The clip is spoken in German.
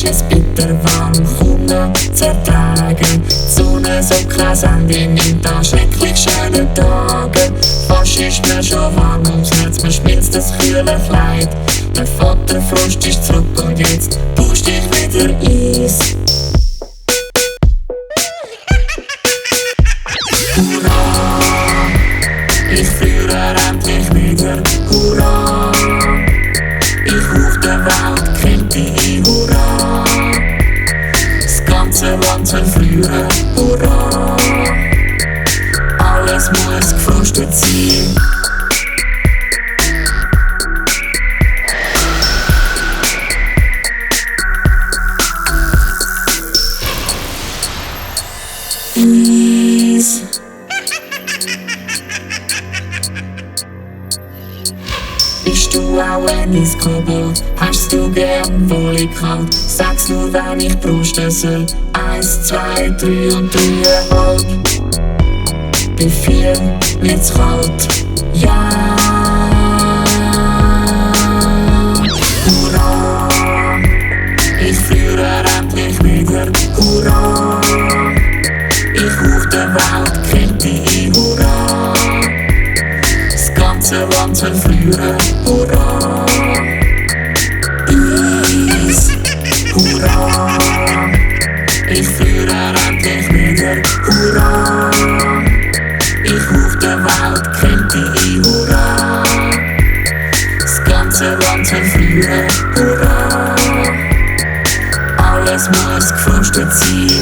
ist es bitter warm, kaum noch zu ertragen. Die Sonne so krass Ende nimmt an schrecklich schönen Tagen. Fast ist mir schon warm ums Herz, mir schmilzt das kühle Kleid. Der Vaterfrost ist zurück und jetzt pusht dich wieder Eis. Hurra, ich friere endlich wieder. Hurra, ich auf der Welt könnte ein. Hurra, das ganze Land soll frieren. Hurra, alles muss gefrostet sein. Eis. Bist du auch ein Eiskobold? Hast du gern wohlig kalt? Sag's nur, wenn ich brusten soll. 1, 2, 3 und 3,5. Bei 4 wird's kalt. Ja. Hurra, ich friere endlich wieder. Hurra, ich auf der Welt könnte ein. Hurra, das ganze Land soll frieren. Hurra, Eis. Hurra, ich friere endlich wieder. Hurra, ich auf der Welt könnte ein. Hurra, das ganze Land soll frieren. Hurra, alles muss gefrostet sein.